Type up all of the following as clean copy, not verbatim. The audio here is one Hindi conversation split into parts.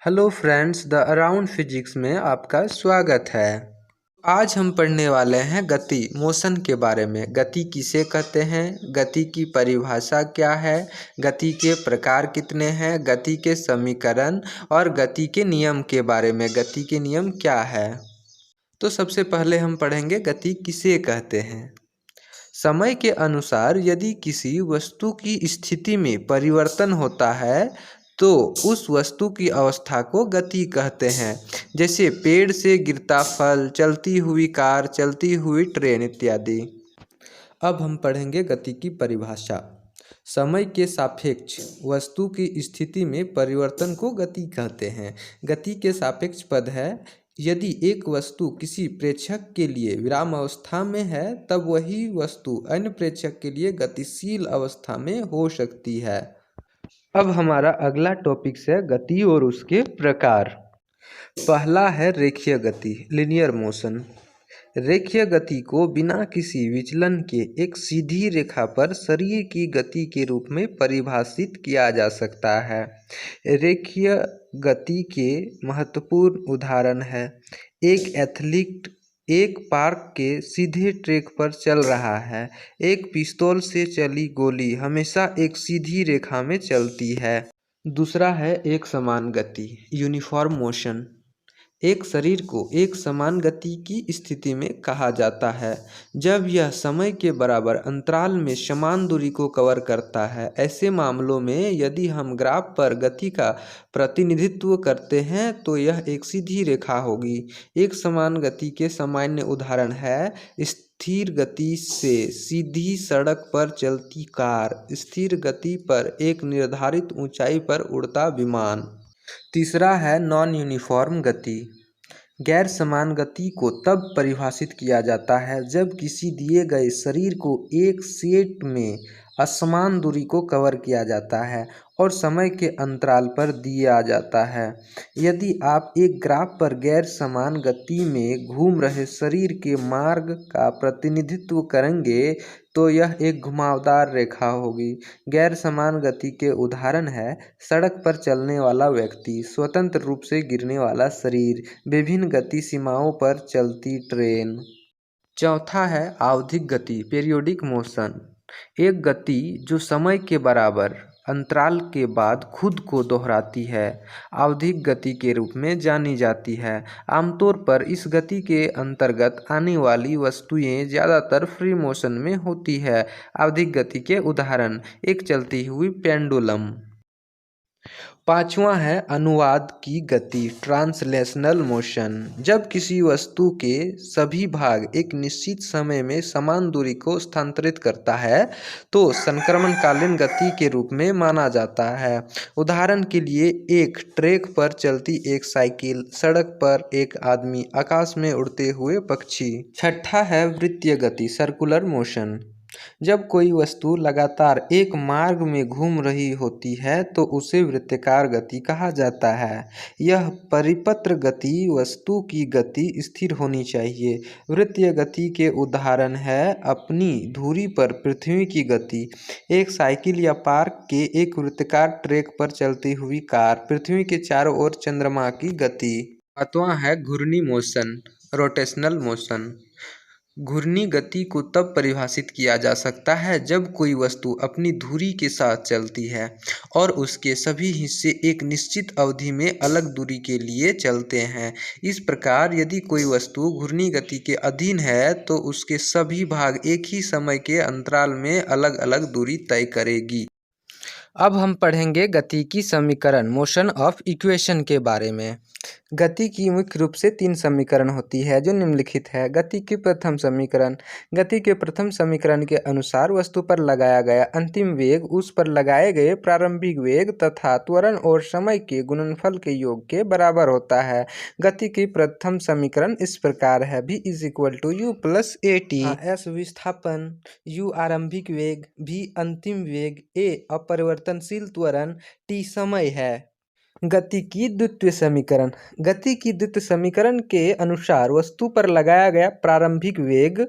Hello friends, the around physics में आपका स्वागत है। आज हम पढ़ने वाले हैं गति मोशन के बारे में। गति किसे कहते हैं, गति की परिभाषा क्या है, गति के प्रकार कितने हैं, गति के समीकरण और गति के नियम के बारे में। गति के नियम क्या है? तो सबसे पहले हम पढ़ेंगे गति किसे कहते हैं। समय के अनुसार यदि किसी वस्तु की स्थिति में परिवर्तन होता है तो उस वस्तु की अवस्था को गति कहते हैं। जैसे पेड़ से गिरता फल, चलती हुई कार, चलती हुई ट्रेन इत्यादि। अब हम पढ़ेंगे गति की परिभाषा। समय के सापेक्ष वस्तु की स्थिति में परिवर्तन को गति कहते हैं। गति के सापेक्ष पद है यदि एक वस्तु किसी प्रेक्षक के लिए विराम अवस्था में है तब वही वस्तु अन्य प्रेक्षक के लिए गतिशील अवस्था में हो सकती है। अब हमारा अगला टॉपिक है गति और उसके प्रकार। पहला है रेखीय गति, लिनियर मोशन। रेखीय गति को बिना किसी विचलन के एक सीधी रेखा पर शरीर की गति के रूप में परिभाषित किया जा सकता है। रेखीय गति के महत्वपूर्ण उदाहरण है एक एथलीट एक पार्क के सीधे ट्रैक पर चल रहा है। एक पिस्तौल से चली गोली हमेशा एक सीधी रेखा में चलती है। दूसरा है एक समान गति, यूनिफॉर्म मोशन। एक शरीर को एक समान गति की स्थिति में कहा जाता है जब यह समय के बराबर अंतराल में समान दूरी को कवर करता है। ऐसे मामलों में यदि हम ग्राफ पर गति का प्रतिनिधित्व करते हैं तो यह एक सीधी रेखा होगी। एक समान गति के सामान्य उदाहरण है स्थिर गति से सीधी सड़क पर चलती कार, स्थिर गति पर एक निर्धारित ऊंचाई पर उड़ता विमान। तीसरा है नॉन यूनिफॉर्म गति। गैर समान गति को तब परिभाषित किया जाता है जब किसी दिए गए शरीर को एक सेट में असमान दूरी को कवर किया जाता है और समय के अंतराल पर दिया जाता है। यदि आप एक ग्राफ पर गैर समान गति में घूम रहे शरीर के मार्ग का प्रतिनिधित्व करेंगे तो यह एक घुमावदार रेखा होगी। गैर समान गति के उदाहरण है सड़क पर चलने वाला व्यक्ति, स्वतंत्र रूप से गिरने वाला शरीर, विभिन्न गति सीमाओं पर चलती ट्रेन। चौथा है आवधिक गति, पीरियोडिक मोशन। एक गति जो समय के बराबर अंतराल के बाद खुद को दोहराती है आवधिक गति के रूप में जानी जाती है। आमतौर पर इस गति के अंतर्गत आने वाली वस्तुएं ज़्यादातर फ्री मोशन में होती है। आवधिक गति के उदाहरण एक चलती हुई पेंडुलम। पांचवा है अनुवाद की गति, ट्रांसलेशनल मोशन। जब किसी वस्तु के सभी भाग एक निश्चित समय में समान दूरी को स्थानांतरित करता है तो संक्रमणकालीन गति के रूप में माना जाता है। उदाहरण के लिए एक ट्रैक पर चलती एक साइकिल, सड़क पर एक आदमी, आकाश में उड़ते हुए पक्षी। छठा है वृत्तीय गति, सर्कुलर मोशन। जब कोई वस्तु लगातार एक मार्ग में घूम रही होती है तो उसे वृत्ताकार गति कहा जाता है। यह परिपत्र गति वस्तु की गति स्थिर होनी चाहिए। वृत्तीय गति के उदाहरण है अपनी धुरी पर पृथ्वी की गति, एक साइकिल या पार्क के एक वृत्ताकार ट्रैक पर चलती हुई कार, पृथ्वी के चारों ओर चंद्रमा की गति। सातवां है घूर्णी मोशन, रोटेशनल मोशन। घूर्णी गति को तब परिभाषित किया जा सकता है जब कोई वस्तु अपनी धुरी के साथ चलती है और उसके सभी हिस्से एक निश्चित अवधि में अलग दूरी के लिए चलते हैं। इस प्रकार यदि कोई वस्तु घूर्णी गति के अधीन है तो उसके सभी भाग एक ही समय के अंतराल में अलग अलग दूरी तय करेगी। अब हम पढ़ेंगे गति की समीकरण, मोशन ऑफ इक्वेशन के बारे में। गति की मुख्य रूप से 3 समीकरण होती है जो निम्नलिखित है। गति के प्रथम समीकरण। गति के प्रथम समीकरण के अनुसार वस्तु पर लगाया गया अंतिम वेग उस पर लगाए गए प्रारंभिक वेग तथा त्वरण और समय के गुणनफल के योग के बराबर होता है। गति की प्रथम समीकरण इस प्रकार है v = u + at। s विस्थापन, u आरंभिक वेग, v अंतिम वेग, a अपरिवर्तनशील त्वरण, t समय है। गति की द्वितीय समीकरण। गति की द्वितीय समीकरण के अनुसार वस्तु पर लगाया गया प्रारंभिक वेग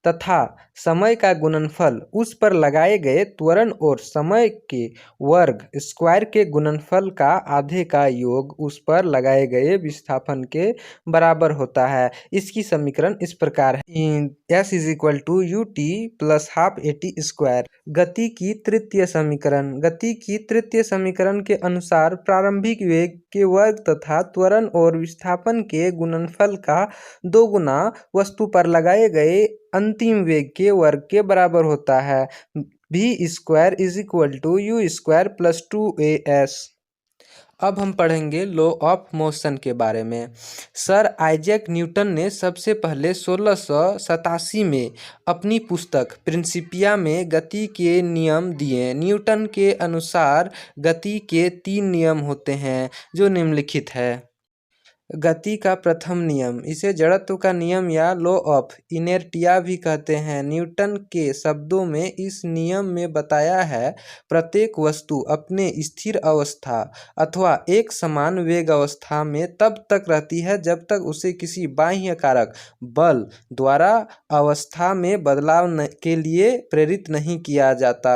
तथा समय का गुणनफल उस पर लगाए गए त्वरण और समय के वर्ग स्क्वायर के गुणनफल का आधे का योग उस पर लगाए गए विस्थापन के बराबर होता है। इसकी समीकरण इस प्रकार है, S is equal to u t plus half a t square. गति की तृतीय समीकरण। गति की तृतीय समीकरण के अनुसार प्रारंभिक वेग के वर्ग तथा त्वरण और विस्थापन के गुणनफल का 2 गुना वस्तु पर लगाए गए अंतिम वेग के वर्ग के बराबर होता है। v square is equal to u square plus 2as। अब हम पढ़ेंगे लॉ ऑफ मोशन के बारे में। सर आइजैक न्यूटन ने सबसे पहले 1687 में अपनी पुस्तक प्रिंसिपिया में गति के नियम दिए। न्यूटन के अनुसार गति के 3 नियम होते हैं जो निम्नलिखित है। गति का प्रथम नियम, इसे जड़त्व का नियम या लॉ ऑफ इनर्टिया भी कहते हैं। न्यूटन के शब्दों में इस नियम में बताया है, प्रत्येक वस्तु अपने स्थिर अवस्था अथवा एक समान वेग अवस्था में तब तक रहती है जब तक उसे किसी बाह्य कारक बल द्वारा अवस्था में बदलाव के लिए प्रेरित नहीं किया जाता।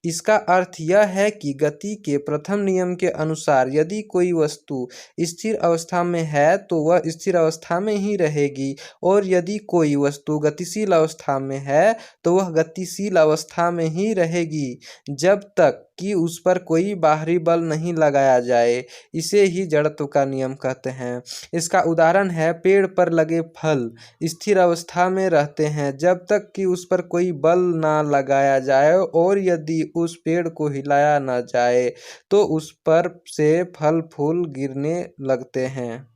इसका अर्थ यह है कि गति के प्रथम नियम के अनुसार यदि कोई वस्तु स्थिर अवस्था में है तो वह स्थिर अवस्था में ही रहेगी, और यदि कोई वस्तु गतिशील अवस्था में है तो वह गतिशील अवस्था में ही रहेगी जब तक कि उस पर कोई बाहरी बल नहीं लगाया जाए। इसे ही जड़त्व का नियम कहते हैं। इसका उदाहरण है, पेड़ पर लगे फल स्थिर अवस्था में रहते हैं जब तक कि उस पर कोई बल ना लगाया जाए, और यदि उस पेड़ को हिलाया ना जाए तो उस पर से फल फूल गिरने लगते हैं।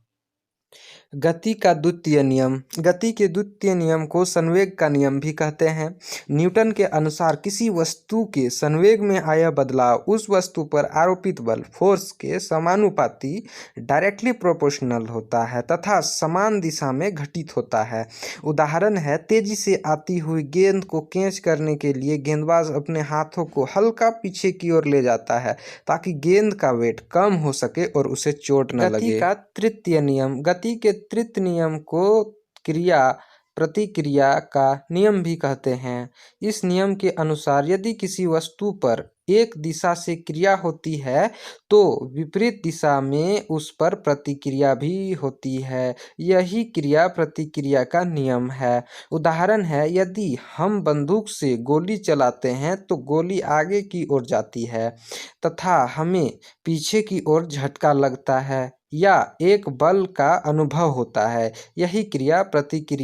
गति का द्वितीय नियम। गति के द्वितीय नियम को संवेग का नियम भी कहते हैं। न्यूटन के अनुसार किसी वस्तु के संवेग में आया बदलाव उस वस्तु पर आरोपित बल फोर्स के समानुपाती डायरेक्टली प्रोपोर्शनल होता है तथा समान दिशा में घटित होता है। उदाहरण है, तेजी से आती हुई गेंद को कैच करने के लिए गेंदबाज अपने हाथों को हल्का पीछे की ओर ले जाता है ताकि गेंद का वेट कम हो सके और उसे चोट न लगे। गति का तृतीय नियम। गति के तृतीय नियम को क्रिया प्रतिक्रिया का नियम भी कहते हैं। इस नियम के अनुसार यदि किसी वस्तु पर एक दिशा से क्रिया होती है तो विपरीत दिशा में उस पर प्रतिक्रिया भी होती है। यही क्रिया प्रतिक्रिया का नियम है। उदाहरण है, यदि हम बंदूक से गोली चलाते हैं तो गोली आगे की ओर जाती है तथा हमें पीछे की ओर झटका लगता है या एक बल का अनुभव होता है। यही क्रिया प्रतिक्रिया